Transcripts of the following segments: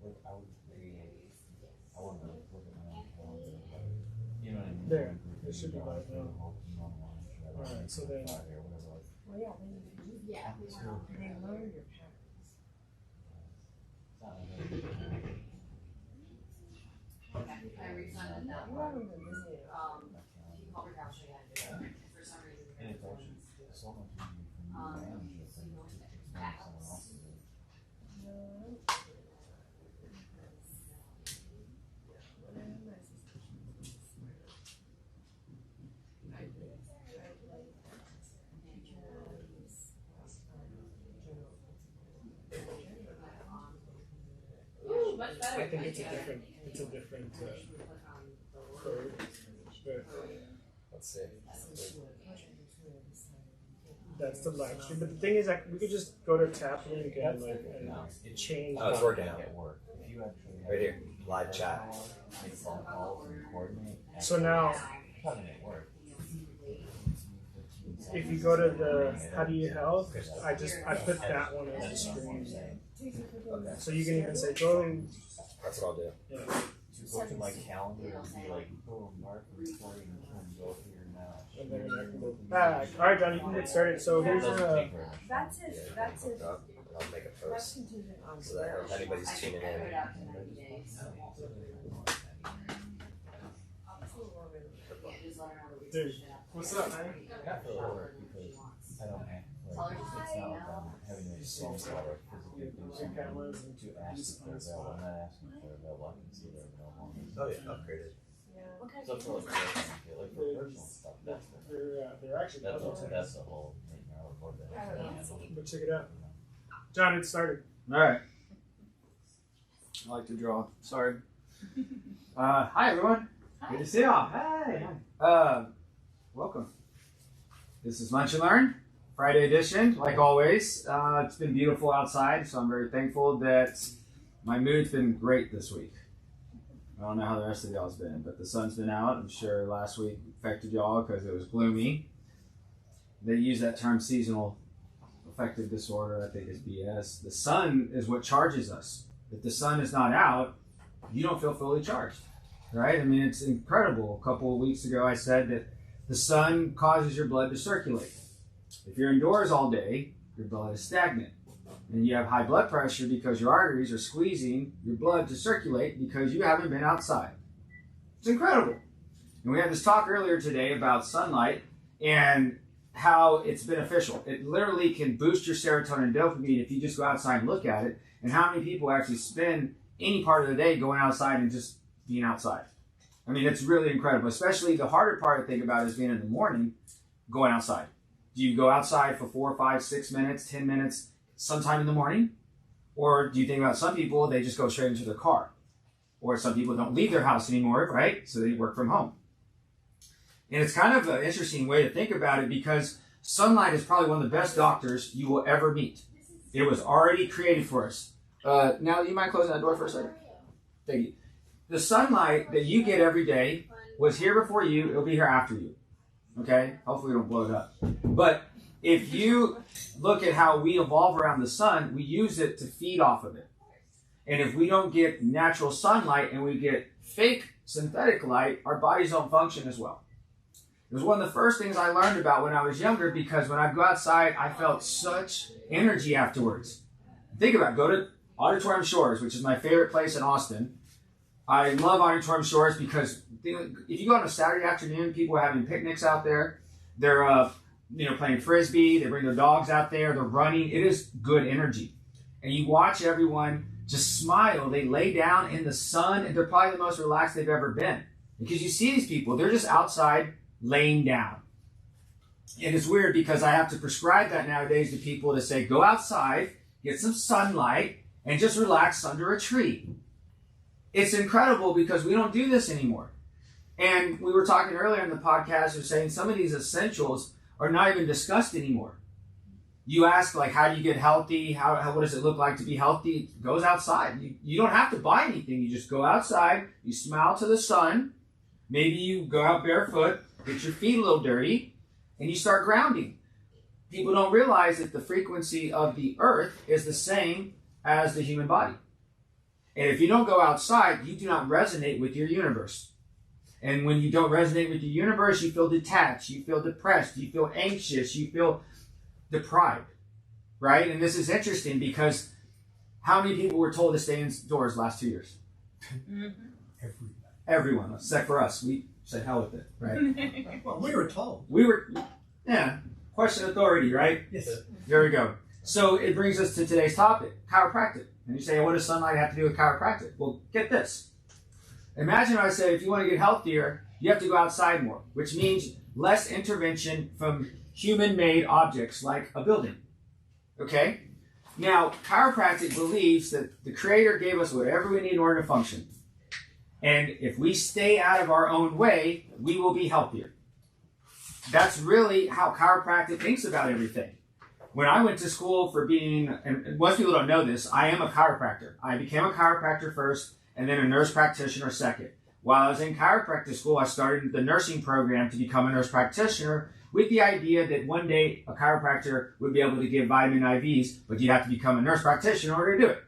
like I would I wouldn't look at my own calendar, but you know what I mean? There, it should be live now. Alright, so then. Well, yeah, then you can use Yeah. and they learn your patterns. I refunded that You one. haven't been busy at all. He called me, actually had to do it. For some reason, And it's actually so much easier for me to manage it than to explain someone else's. Much better. I think it's a different code. But Let's see. that's the live stream. But the thing is, like, we could just go to tap link and change. Oh, it's working out. At work. If you actually have Right here, live chat. make phone calls and coordinate. So now, Having it work. if you go to the How Do You Health, I put that one as a screen. So you can even say go and That's what I'll do. yeah. To go to my calendar and be like, oh, mark recording and go here now. And then I can go back. All right, John, you can get started. So here's Doesn't a. take very much. That's it, Yeah, that's hooked it. up. I'll make a That's post contingent on so that if anybody's tuning in. Dude, what's up, man? I feel it work because I don't act like it's not like I'm having to phone call or physically do something Cameras and to ask if they're available. I'm not asking if they're available. I can see they're available. Oh yeah, upgraded. So for like personal stuff, that's They're actually that's puzzles. that's the whole nightmare. I'll record that. But check it out. John, it started. All right. I like to draw. Sorry. Hi, everyone. Good to see y'all. Hey. Welcome. This is Lunch and Learn, Friday edition, like always. It's been beautiful outside, so I'm very thankful that my mood's been great this week. I don't know how the rest of y'all's been, but the sun's been out. I'm sure last week affected y'all because it was gloomy. They use that term seasonal affective disorder. I think is BS. The sun is what charges us. If the sun is not out, you don't feel fully charged, right? I mean, it's incredible. A couple of weeks ago, I said that the sun causes your blood to circulate. If you're indoors all day, your blood is stagnant. And you have high blood pressure because your arteries are squeezing your blood to circulate because you haven't been outside. It's incredible. And we had this talk earlier today about sunlight and how it's beneficial. It literally can boost your serotonin and dopamine if you just go outside and look at it. And how many people actually spend any part of the day going outside and just being outside? I mean, it's really incredible. Especially the harder part to think about is being in the morning, going outside. Do you go outside for 4, 5, 6 minutes, 10 minutes sometime in the morning? Or do you think about some people, they just go straight into their car? Or some people don't leave their house anymore, right? So they work from home. And it's kind of an interesting way to think about it because sunlight is probably one of the best doctors you will ever meet. It was already created for us. Now, you mind closing that door for a second? Thank you. The sunlight that you get every day was here before you. It'll be here after you. Okay? Hopefully we don't blow it up. But if you look at how we evolve around the sun, we use it to feed off of it. And if we don't get natural sunlight and we get fake synthetic light, our bodies don't function as well. It was one of the first things I learned about when I was younger because when I go outside, I felt such energy afterwards. Think about it. Go to Auditorium Shores, which is my favorite place in Austin. I love Auditorium Shores because if you go on a Saturday afternoon, people are having picnics out there. They're playing frisbee. They bring their dogs out there. They're running. It is good energy. And you watch everyone just smile. They lay down in the sun, and they're probably the most relaxed they've ever been. Because you see these people, they're just outside laying down. And it's weird because I have to prescribe that nowadays to people to say, go outside, get some sunlight, and just relax under a tree. It's incredible because we don't do this anymore. And we were talking earlier in the podcast, we were saying some of these essentials are not even discussed anymore. You ask, like, how do you get healthy? What does it look like to be healthy? It goes outside. You don't have to buy anything. You just go outside, you smile to the sun, maybe you go out barefoot, get your feet a little dirty, and you start grounding. People don't realize that the frequency of the earth is the same as the human body. And if you don't go outside, you do not resonate with your universe. And when you don't resonate with your universe, you feel detached, you feel depressed, you feel anxious, you feel deprived, right? And this is interesting because how many people were told to stay indoors last 2 years? Everyone, except for us. We said hell with it, right? Well, we were told. Question authority, right? Yes. There we go. So it brings us to today's topic, chiropractic. And you say, what does sunlight have to do with chiropractic? Well, get this. Imagine I say, if you want to get healthier, you have to go outside more, which means less intervention from human-made objects like a building. Okay? Now, chiropractic believes that the Creator gave us whatever we need in order to function. And if we stay out of our own way, we will be healthier. That's really how chiropractic thinks about everything. When I went to school for being, and most people don't know this, I am a chiropractor. I became a chiropractor first, and then a nurse practitioner second. While I was in chiropractic school, I started the nursing program to become a nurse practitioner with the idea that one day a chiropractor would be able to give vitamin IVs, but you'd have to become a nurse practitioner in order to do it.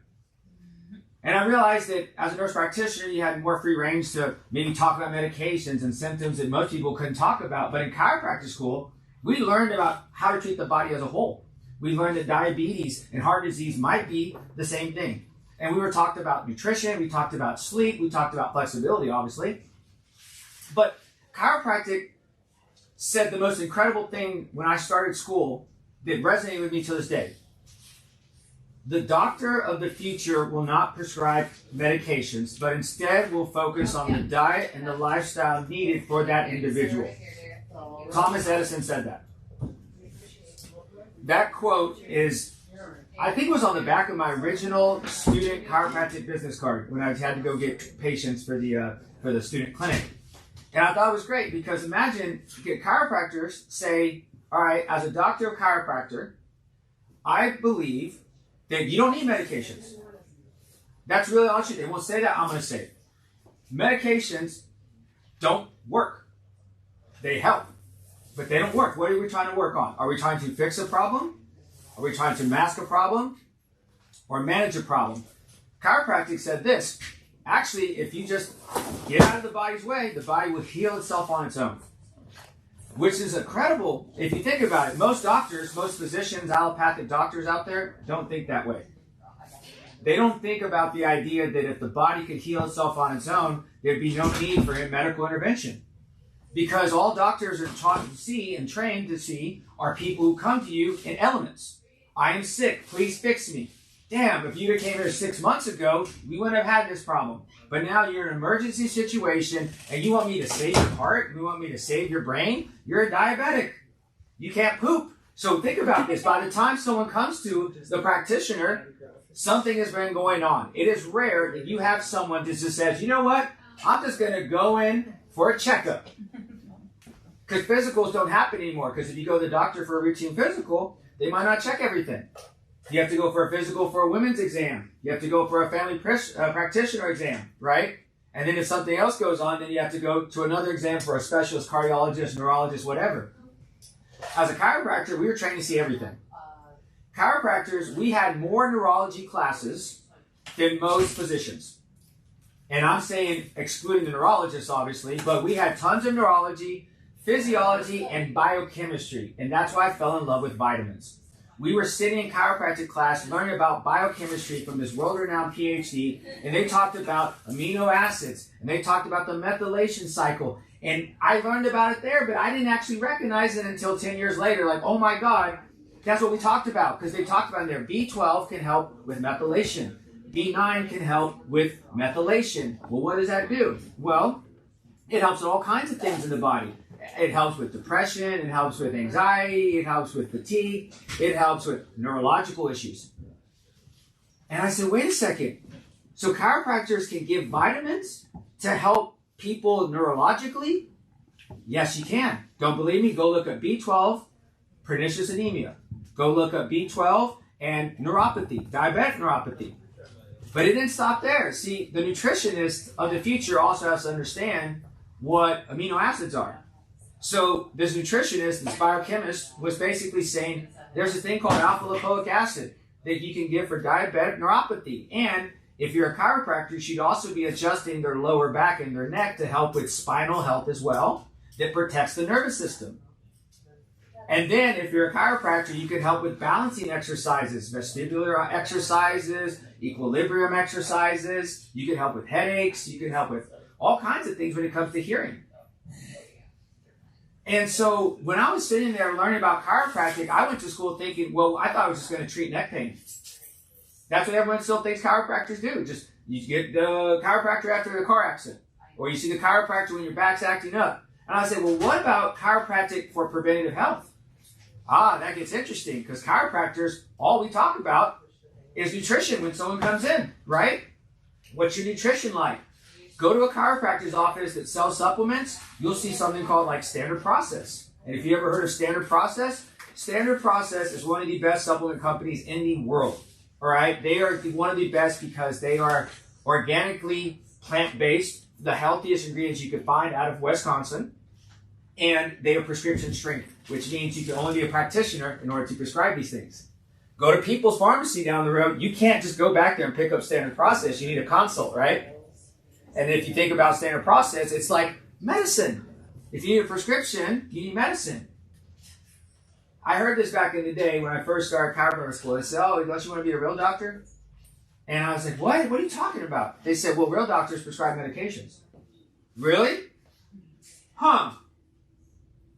And I realized that as a nurse practitioner, you had more free range to maybe talk about medications and symptoms that most people couldn't talk about. But in chiropractic school, we learned about how to treat the body as a whole. We learned that diabetes and heart disease might be the same thing. And we were talked about nutrition, we talked about sleep, we talked about flexibility, obviously. But chiropractic said the most incredible thing when I started school that resonated with me to this day. The doctor of the future will not prescribe medications, but instead will focus on the diet and the lifestyle needed for that individual. Thomas Edison said that. That quote is, I think it was on the back of my original student chiropractic business card when I had to go get patients for the student clinic. And I thought it was great because imagine chiropractors say, all right, as a doctor of chiropractor, I believe that you don't need medications. That's really all you do. They won't say that, I'm going to say it. Medications don't work. They help, but they don't work. What are we trying to work on? Are we trying to fix a problem? Are we trying to mask a problem or manage a problem? Chiropractic said this. Actually, if you just get out of the body's way, the body will heal itself on its own. Which is incredible if you think about it. Most doctors, most physicians, allopathic doctors out there don't think that way. They don't think about the idea that if the body could heal itself on its own, there'd be no need for medical intervention. Because all doctors are taught to see and trained to see are people who come to you in elements. I am sick, please fix me. Damn, if you came here 6 months ago, we wouldn't have had this problem. But now you're in an emergency situation and you want me to save your heart? You want me to save your brain? You're a diabetic. You can't poop. So think about this. By the time someone comes to the practitioner, something has been going on. It is rare that you have someone that just says, you know what? I'm just going to go in for a checkup. Because physicals don't happen anymore. Because if you go to the doctor for a routine physical, they might not check everything. You have to go for a physical for a women's exam. You have to go for a family practitioner exam, right? And then if something else goes on, then you have to go to another exam for a specialist, cardiologist, neurologist, whatever. As a chiropractor, we were trained to see everything. Chiropractors, we had more neurology classes than most physicians. And I'm saying excluding the neurologists, obviously, but we had tons of neurology, physiology, and biochemistry. And that's why I fell in love with vitamins. We were sitting in chiropractic class learning about biochemistry from this world-renowned PhD, and they talked about amino acids, and they talked about the methylation cycle. And I learned about it there, but I didn't actually recognize it until 10 years later. Like, oh my God, that's what we talked about, because they talked about in there. B12 can help with methylation. B9 can help with methylation. Well, what does that do? Well, it helps with all kinds of things in the body. It helps with depression, it helps with anxiety, it helps with fatigue, it helps with neurological issues. And I said, wait a second. So chiropractors can give vitamins to help people neurologically? Yes, you can. Don't believe me? Go look at B12, pernicious anemia. Go look up B12 and neuropathy, diabetic neuropathy. But it didn't stop there. See, the nutritionist of the future also has to understand what amino acids are. So this nutritionist, this biochemist, was basically saying there's a thing called alpha lipoic acid that you can give for diabetic neuropathy. And if you're a chiropractor, you should also be adjusting their lower back and their neck to help with spinal health as well, that protects the nervous system. And then if you're a chiropractor, you can help with balancing exercises, vestibular exercises, equilibrium exercises. You can help with headaches. You can help with all kinds of things when it comes to hearing. And so when I was sitting there learning about chiropractic, I went to school thinking, well, I thought I was just going to treat neck pain. That's what everyone still thinks chiropractors do. Just you get the chiropractor after a car accident, or you see the chiropractor when your back's acting up. And I said, well, what about chiropractic for preventative health? That gets interesting because chiropractors, all we talk about is nutrition when someone comes in, right? What's your nutrition like? Go to a chiropractor's office that sells supplements, you'll see something called like Standard Process. And if you ever heard of Standard Process is one of the best supplement companies in the world. All right, they are one of the best because they are organically plant-based, the healthiest ingredients you could find out of Wisconsin, and they are prescription strength, which means you can only be a practitioner in order to prescribe these things. Go to People's Pharmacy down the road. You can't just go back there and pick up Standard Process. You need a consult, right? And if you think about Standard Process, it's like medicine. If you need a prescription, you need medicine. I heard this back in the day when I first started chiropractic school. They said, oh, don't you want to be a real doctor? And I was like, what? What are you talking about? They said, well, real doctors prescribe medications. Really? Huh.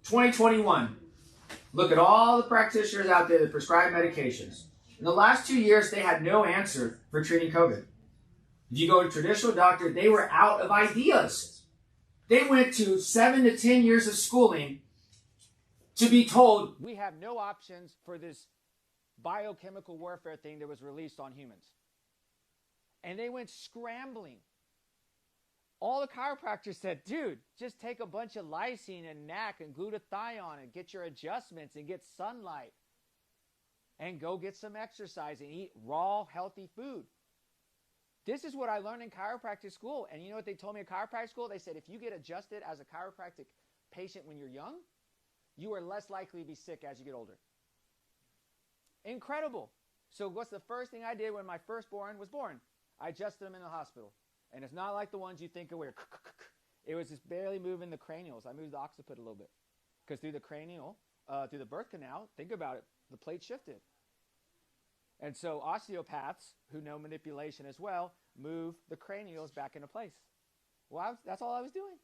2021. Look at all the practitioners out there that prescribe medications. In the last 2 years, they had no answer for treating COVID. If you go to a traditional doctor, they were out of ideas. They went to 7 to 10 years of schooling to be told, we have no options for this biochemical warfare thing that was released on humans. And they went scrambling. All the chiropractors said, dude, just take a bunch of lysine and NAC and glutathione and get your adjustments and get sunlight. And go get some exercise and eat raw, healthy food. This is what I learned in chiropractic school. And you know what they told me at chiropractic school? They said, if you get adjusted as a chiropractic patient when you're young, you are less likely to be sick as you get older. Incredible. So what's the first thing I did when my firstborn was born? I adjusted him in the hospital. And it's not like the ones you think of where it was just barely moving the cranials. I moved the occiput a little bit. Because through the cranial, through the birth canal, think about it, the plate shifted. And so osteopaths, who know manipulation as well, move the cranials back into place. Well, that's all I was doing.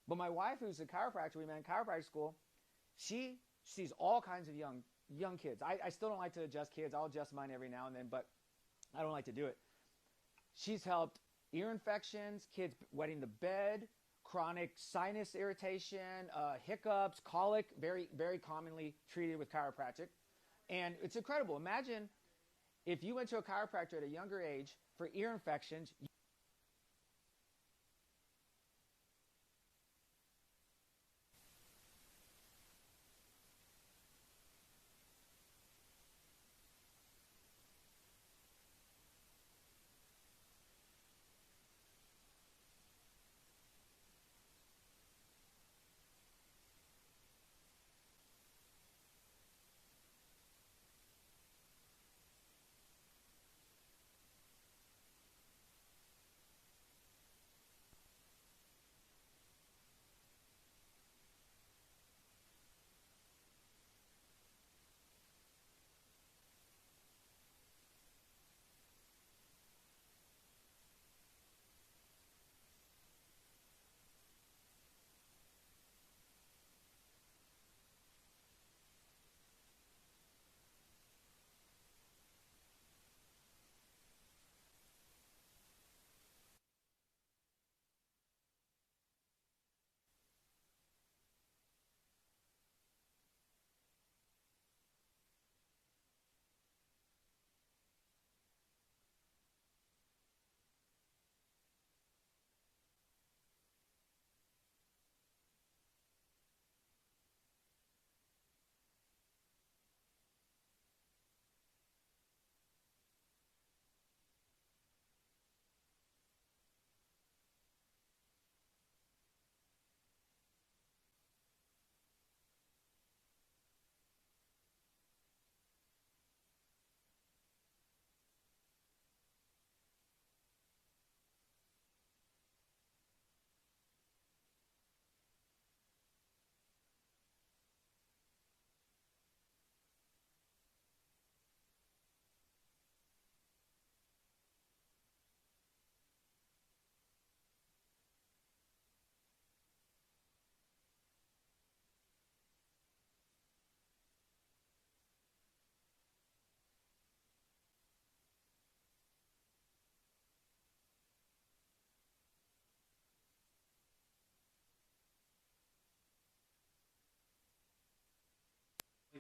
But my wife, who's a chiropractor, we met in chiropractic school, she sees all kinds of young kids. I still don't like to adjust kids. I'll adjust mine every now and then, but I don't like to do it. She's helped ear infections, kids wetting the bed, chronic sinus irritation, hiccups, colic, very, very commonly treated with chiropractic. And it's incredible. Imagine if you went to a chiropractor at a younger age for ear infections.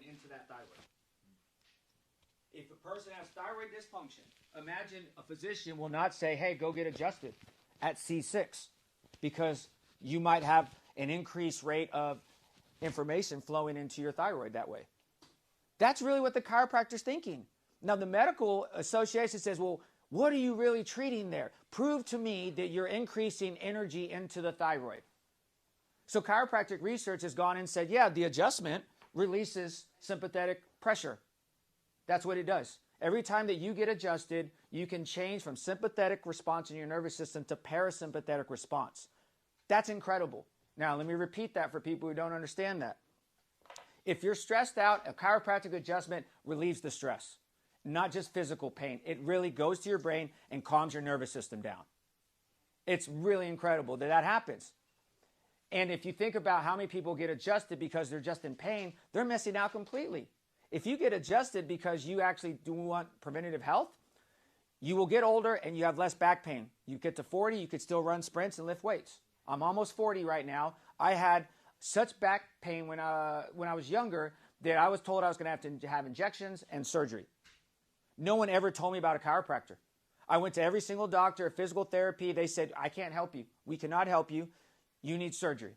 into that thyroid. If a person has thyroid dysfunction, imagine a physician will not say, hey, go get adjusted at C6 because you might have an increased rate of information flowing into your thyroid that way. That's really what the chiropractor's thinking. Now, the medical association says, well, what are you really treating there? Prove to me that you're increasing energy into the thyroid. So chiropractic research has gone and said, yeah, the adjustment releases sympathetic pressure. That's what it does. Every time that you get adjusted, you can change from sympathetic response in your nervous system to parasympathetic response. That's incredible. Now, let me repeat that for people who don't understand that. If you're stressed out, a chiropractic adjustment relieves the stress, not just physical pain. It really goes to your brain and calms your nervous system down. It's really incredible that that happens. And if you think about how many people get adjusted because they're just in pain, they're missing out completely. If you get adjusted because you actually do want preventative health, you will get older and you have less back pain. You get to 40, you could still run sprints and lift weights. I'm almost 40 right now. I had such back pain when I was younger that I was told I was going to have injections and surgery. No one ever told me about a chiropractor. I went to every single doctor, physical therapy. They said, I can't help you. We cannot help you. You need surgery.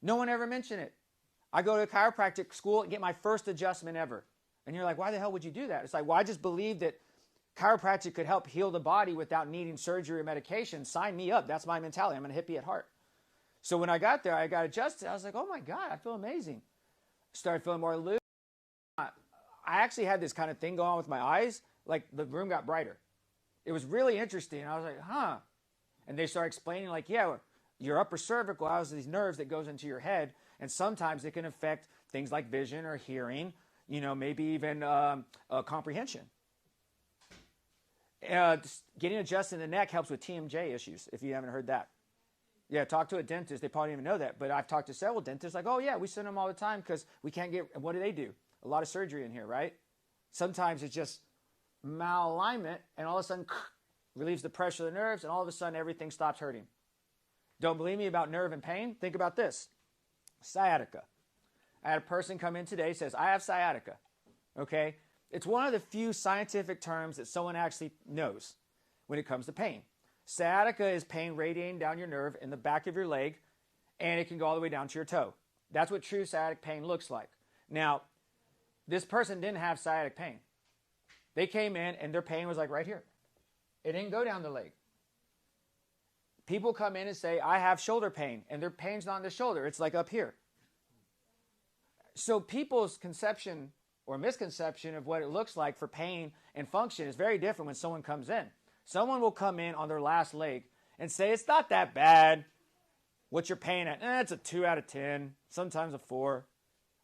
No one ever mentioned it. I go to a chiropractic school and get my first adjustment ever. And you're like, why the hell would you do that? It's like, well, I just believe that chiropractic could help heal the body without needing surgery or medication. Sign me up. That's my mentality. I'm a hippie at heart. So when I got there, I got adjusted. I was like, oh my God, I feel amazing. Started feeling more loose. I actually had this kind of thing going on with my eyes. Like the room got brighter. It was really interesting. I was like, huh. And they started explaining like, yeah, your upper cervical has these nerves that goes into your head. And sometimes it can affect things like vision or hearing, maybe even comprehension. Getting adjusted in the neck helps with TMJ issues, if you haven't heard that. Yeah, talk to a dentist. They probably don't even know that. But I've talked to several dentists like, oh, yeah, we send them all the time because we can't get, what do? A lot of surgery in here, right? Sometimes it's just malalignment and all of a sudden relieves the pressure of the nerves and all of a sudden everything stops hurting. Don't believe me about nerve and pain? Think about this. Sciatica. I had a person come in today, says, I have sciatica. Okay? It's one of the few scientific terms that someone actually knows when it comes to pain. Sciatica is pain radiating down your nerve in the back of your leg, and it can go all the way down to your toe. That's what true sciatic pain looks like. Now, this person didn't have sciatic pain. They came in, and their pain was like right here. It didn't go down the leg. People come in and say, I have shoulder pain, and their pain's not in the shoulder. It's like up here. So people's conception or misconception of what it looks like for pain and function is very different when someone comes in. Someone will come in on their last leg and say, it's not that bad. What's your pain at? It's a 2 out of 10, sometimes a 4.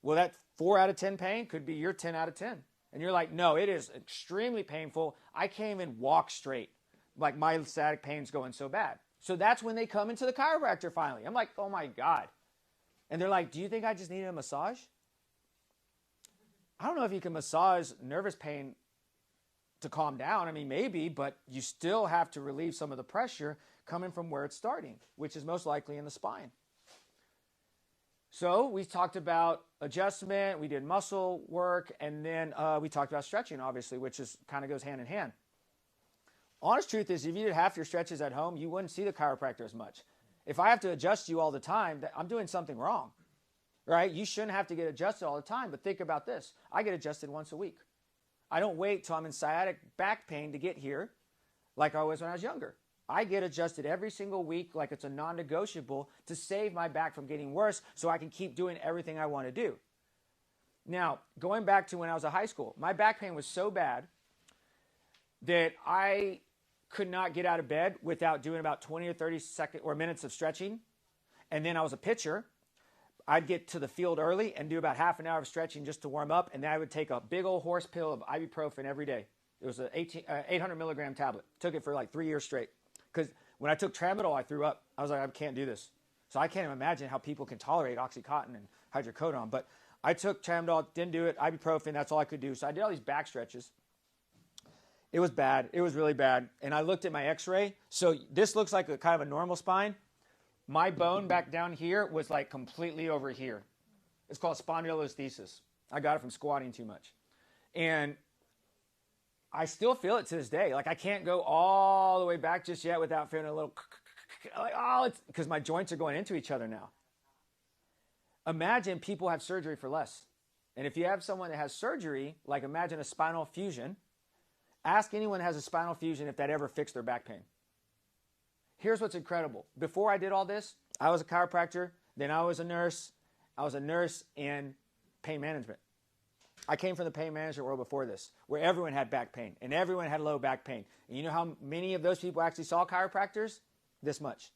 Well, that 4 out of 10 pain could be your 10 out of 10. And you're like, no, it is extremely painful. I can't even walk straight. Like my sciatic pain's going so bad. So that's when they come into the chiropractor finally. I'm like, oh my God. And they're like, do you think I just needed a massage? I don't know if you can massage nervous pain to calm down. I mean, maybe, but you still have to relieve some of the pressure coming from where it's starting, which is most likely in the spine. So we talked about adjustment, we did muscle work, and then we talked about stretching, obviously, which is kind of goes hand in hand. Honest truth is, if you did half your stretches at home, you wouldn't see the chiropractor as much. If I have to adjust you all the time, I'm doing something wrong, right? You shouldn't have to get adjusted all the time, but think about this. I get adjusted once a week. I don't wait till I'm in sciatic back pain to get here like I was when I was younger. I get adjusted every single week like it's a non-negotiable to save my back from getting worse so I can keep doing everything I want to do. Now, going back to when I was in high school, my back pain was so bad that I could not get out of bed without doing about 20 or 30 seconds or minutes of stretching. And then I was a pitcher. I'd get to the field early and do about half an hour of stretching just to warm up. And then I would take a big old horse pill of ibuprofen every day. It was an 800 milligram tablet. Took it for like 3 years straight. Because when I took Tramadol, I threw up. I was like, I can't do this. So I can't even imagine how people can tolerate Oxycontin and hydrocodone. But I took Tramadol, didn't do it. Ibuprofen, that's all I could do. So I did all these back stretches. It was bad. It was really bad. And I looked at my x-ray. So this looks like a kind of a normal spine. My bone back down here was like completely over here. It's called spondylolisthesis. I got it from squatting too much. And I still feel it to this day. Like I can't go all the way back just yet without feeling a little like, oh, it's because my joints are going into each other now. Imagine people have surgery for less. And if you have someone that has surgery, like imagine a spinal fusion, ask anyone that has a spinal fusion if that ever fixed their back pain. Here's what's incredible. Before I did all this, I was a chiropractor, then I was a nurse. I was a nurse in pain management. I came from the pain management world before this, where everyone had back pain and everyone had low back pain. And you know how many of those people actually saw chiropractors? This much.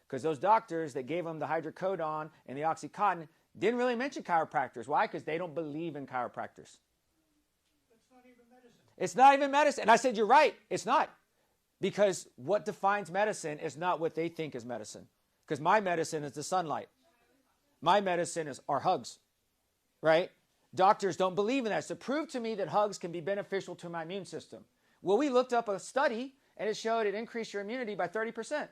Because those doctors that gave them the hydrocodone and the Oxycontin didn't really mention chiropractors. Why? Because they don't believe in chiropractors. That's not even medicine. It's not even medicine. And I said, you're right. It's not. Because what defines medicine is not what they think is medicine. Because my medicine is the sunlight. My medicine is our hugs. Right? Doctors don't believe in that. So prove to me that hugs can be beneficial to my immune system. Well, we looked up a study and it showed it increased your immunity by 30%.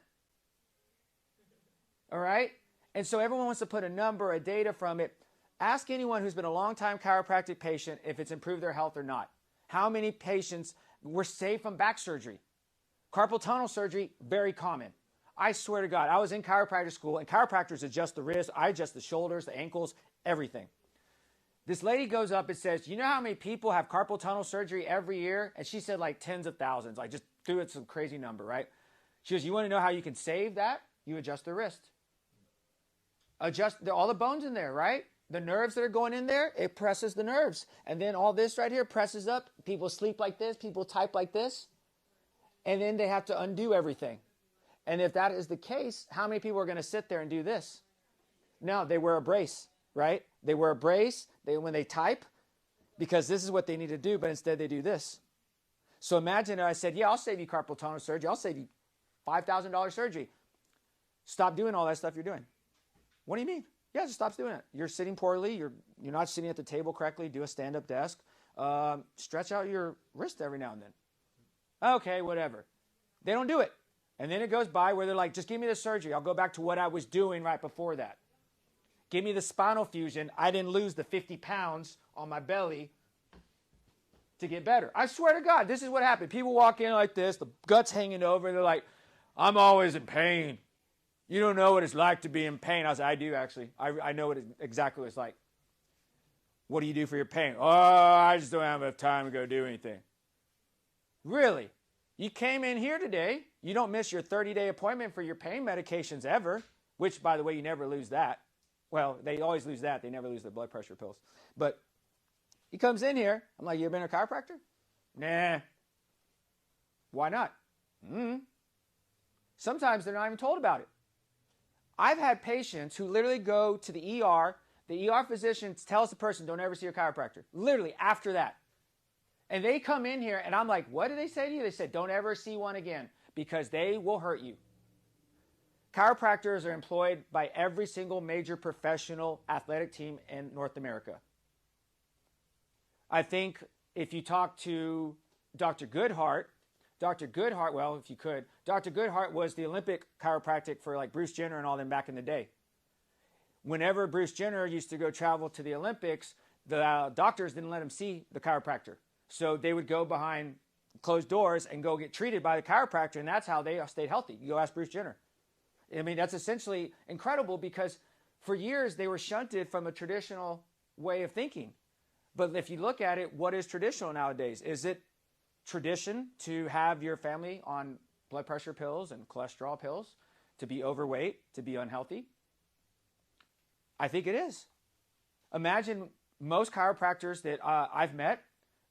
All right? And so everyone wants to put a number, a data from it. Ask anyone who's been a long-time chiropractic patient if it's improved their health or not. How many patients were saved from back surgery? Carpal tunnel surgery, very common. I swear to God, I was in chiropractic school, and chiropractors adjust the wrists, I adjust the shoulders, the ankles, everything. This lady goes up and says, you know how many people have carpal tunnel surgery every year? And she said like tens of thousands. I just threw it some crazy number, right? She goes, you want to know how you can save that? You adjust the wrist. Adjust all the bones in there, right? The nerves that are going in there, it presses the nerves. And then all this right here presses up. People sleep like this. People type like this. And then they have to undo everything. And if that is the case, how many people are going to sit there and do this? No, they wear a brace, right? They wear a brace when they type because this is what they need to do, but instead they do this. So imagine I said, yeah, I'll save you carpal tunnel surgery. I'll save you $5,000 surgery. Stop doing all that stuff you're doing. What do you mean? Yeah, just stop doing it. You're sitting poorly. You're not sitting at the table correctly. Do a stand-up desk. Stretch out your wrist every now and then. Okay, whatever. They don't do it. And then it goes by where they're like, just give me the surgery. I'll go back to what I was doing right before that. Give me the spinal fusion. I didn't lose the 50 pounds on my belly to get better. I swear to God, this is what happened. People walk in like this, the gut's hanging over. They're like, I'm always in pain. You don't know what it's like to be in pain. I was like, I do actually. I know exactly what it's like. What do you do for your pain? Oh, I just don't have enough time to go do anything. Really? You came in here today. You don't miss your 30-day appointment for your pain medications ever, which, by the way, you never lose that. Well, they always lose that. They never lose the blood pressure pills. But he comes in here. I'm like, you ever been a chiropractor? Nah. Why not? Sometimes they're not even told about it. I've had patients who literally go to the ER. The ER physician tells the person, don't ever see a chiropractor. Literally after that. And they come in here and I'm like, what did they say to you? They said, don't ever see one again because they will hurt you. Chiropractors are employed by every single major professional athletic team in North America. I think if you talk to Dr. Goodhart, well, if you could, Dr. Goodhart was the Olympic chiropractic for like Bruce Jenner and all them back in the day. Whenever Bruce Jenner used to go travel to the Olympics, the doctors didn't let him see the chiropractor. So they would go behind closed doors and go get treated by the chiropractor, and that's how they stayed healthy. You go ask Bruce Jenner. I mean, that's essentially incredible because for years they were shunted from a traditional way of thinking. But if you look at it, what is traditional nowadays? Is it tradition to have your family on blood pressure pills and cholesterol pills, to be overweight, to be unhealthy? I think it is. Imagine most chiropractors that I've met,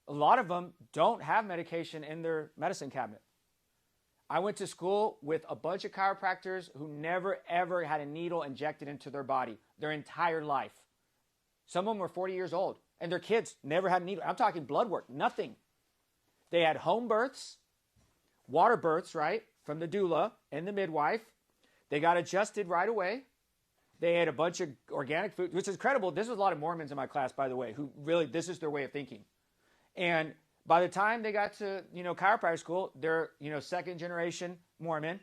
a lot of them don't have medication in their medicine cabinet. I went to school with a bunch of chiropractors who never, ever had a needle injected into their body their entire life. Some of them were 40 years old, and their kids never had a needle. I'm talking blood work, nothing. They had home births, water births, right, from the doula and the midwife. They got adjusted right away. They had a bunch of organic food, which is incredible. This was a lot of Mormons in my class, by the way, who really, this is their way of thinking. And by the time they got to, chiropractic school, they're, second generation Mormon.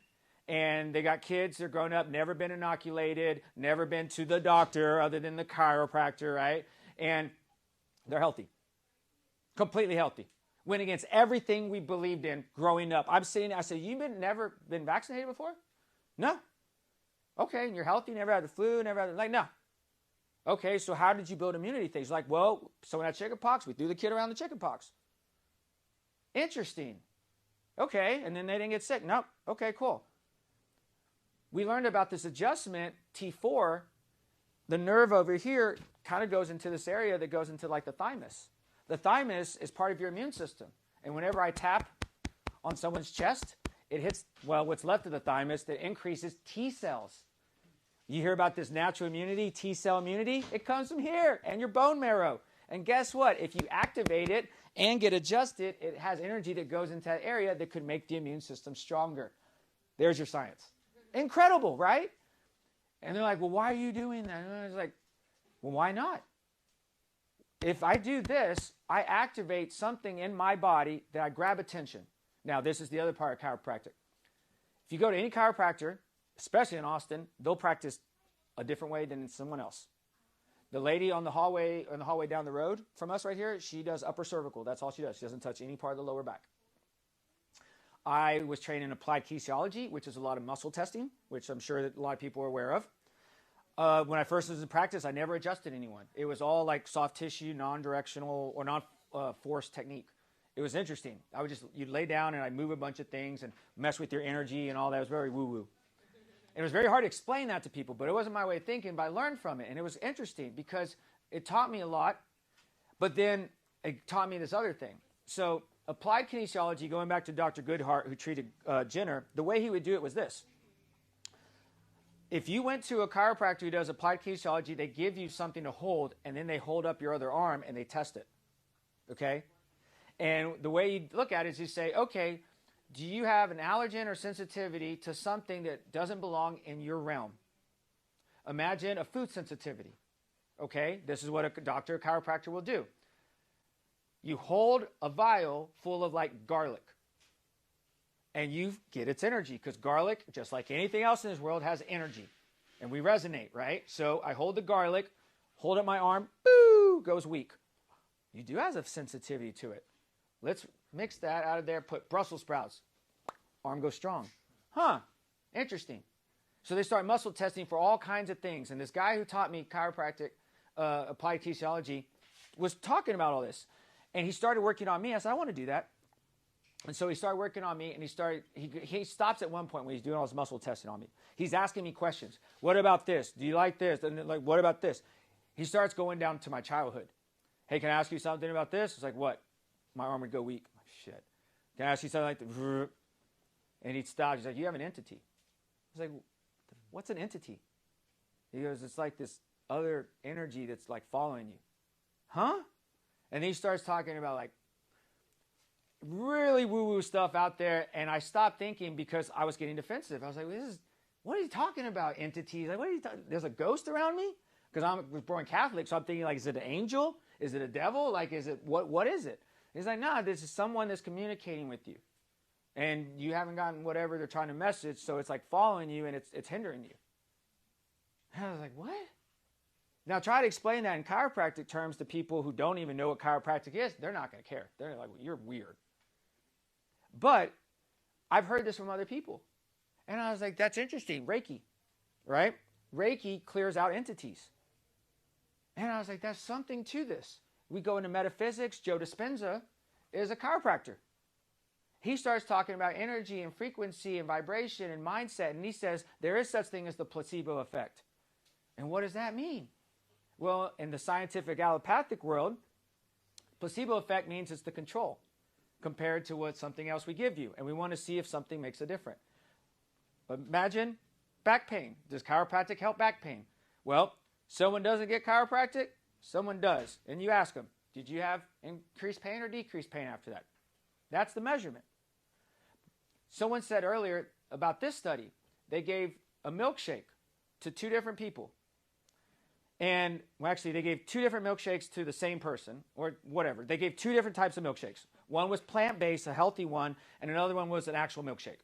And they got kids, they're grown up, never been inoculated, never been to the doctor other than the chiropractor, right? And They're healthy, completely healthy. Went against everything we believed in growing up. I said, you've never been vaccinated before? No. Okay, and you're healthy, never had the flu, never had no. Okay, so how did you build immunity things? Like, well, someone had chickenpox, we threw the kid around the chickenpox. Interesting. Okay, and then they didn't get sick. Nope. Okay, cool. We learned about this adjustment, T4. The nerve over here kind of goes into this area that goes into like the thymus. The thymus is part of your immune system. And whenever I tap on someone's chest, it hits, well, what's left of the thymus that increases T cells. You hear about this natural immunity, T cell immunity? It comes from here and your bone marrow. And guess what? If you activate it and get adjusted, it has energy that goes into that area that could make the immune system stronger. There's your science. Incredible, right? And they're like, well, why are you doing that? And I was like, well, why not? If I do this, I activate something in my body that I grab attention. Now, this is the other part of chiropractic. If you go to any chiropractor, especially in Austin, they'll practice a different way than someone else. The lady on the hallway down the road from us right here, she does upper cervical. That's all she does. She doesn't touch any part of the lower back. I was trained in applied kinesiology, which is a lot of muscle testing, which I'm sure that a lot of people are aware of. When I first was in practice, I never adjusted anyone. It was all like soft tissue, non-directional or non-force technique. It was interesting. You'd lay down and I'd move a bunch of things and mess with your energy and all that. It was very woo-woo. It was very hard to explain that to people, but it wasn't my way of thinking, but I learned from it. And it was interesting because it taught me a lot, but then it taught me this other thing. So applied kinesiology, going back to Dr. Goodhart, who treated Jenner, the way he would do it was this. If you went to a chiropractor who does applied kinesiology, they give you something to hold, and then they hold up your other arm and they test it. Okay? And the way you look at it is you say, okay, do you have an allergen or sensitivity to something that doesn't belong in your realm? Imagine a food sensitivity. Okay? This is what a doctor or chiropractor will do. You hold a vial full of like garlic. And you get its energy because garlic, just like anything else in this world, has energy. And we resonate, right? So I hold the garlic, hold up my arm, boo, goes weak. You do have a sensitivity to it. Let's mix that out of there, put Brussels sprouts. Arm goes strong. Huh, interesting. So they start muscle testing for all kinds of things. And this guy who taught me chiropractic, applied kinesiology, was talking about all this. And he started working on me. I said, I want to do that. And so he started working on me, and he stops at one point when he's doing all his muscle testing on me. He's asking me questions. What about this? Do you like this? And like, what about this? He starts going down to my childhood. Hey, can I ask you something about this? It's like, what? My arm would go weak. I'm like, shit. Can I ask you something like that? And he'd stop. He's like, you have an entity. I was like, what's an entity? He goes, it's like this other energy that's like following you. Huh? And he starts talking about like, really woo-woo stuff out there, and I stopped thinking because I was getting defensive. I was like, what are you talking about, entities? Like, there's a ghost around me? Because I was born Catholic, so I'm thinking, like, is it an angel? Is it a devil? Like, is it, what is it? He's like, nah, this is someone that's communicating with you. And you haven't gotten whatever they're trying to message, so it's like following you, and it's hindering you. And I was like, what? Now, try to explain that in chiropractic terms to people who don't even know what chiropractic is. They're not going to care. They're like, well, you're weird. But I've heard this from other people. And I was like, that's interesting. Reiki, right? Reiki clears out entities. And I was like, there's something to this. We go into metaphysics. Joe Dispenza is a chiropractor. He starts talking about energy and frequency and vibration and mindset. And he says there is such thing as the placebo effect. And what does that mean? Well, in the scientific allopathic world, placebo effect means it's the control compared to what something else we give you. And we want to see if something makes a difference. Imagine back pain. Does chiropractic help back pain? Well, someone doesn't get chiropractic, someone does. And you ask them, did you have increased pain or decreased pain after that? That's the measurement. Someone said earlier about this study, they gave a milkshake to two different people. And, well, actually, they gave two different milkshakes to the same person, or whatever. They gave two different types of milkshakes. One was plant-based, a healthy one, and another one was an actual milkshake.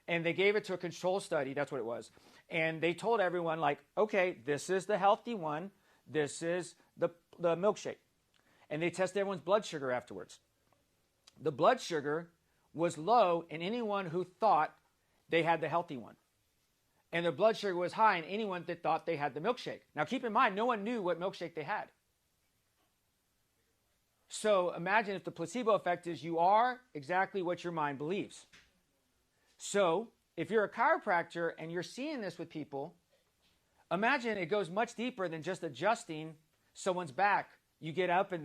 And they gave it to a control study, that's what it was. And they told everyone, like, okay, this is the healthy one, this is the milkshake. and they tested everyone's blood sugar afterwards. The blood sugar was low in anyone who thought they had the healthy one. And their blood sugar was high in anyone that thought they had the milkshake. Now keep in mind, no one knew what milkshake they had. So imagine if the placebo effect is you are exactly what your mind believes. So if you're a chiropractor and you're seeing this with people, imagine it goes much deeper than just adjusting someone's back. You get up and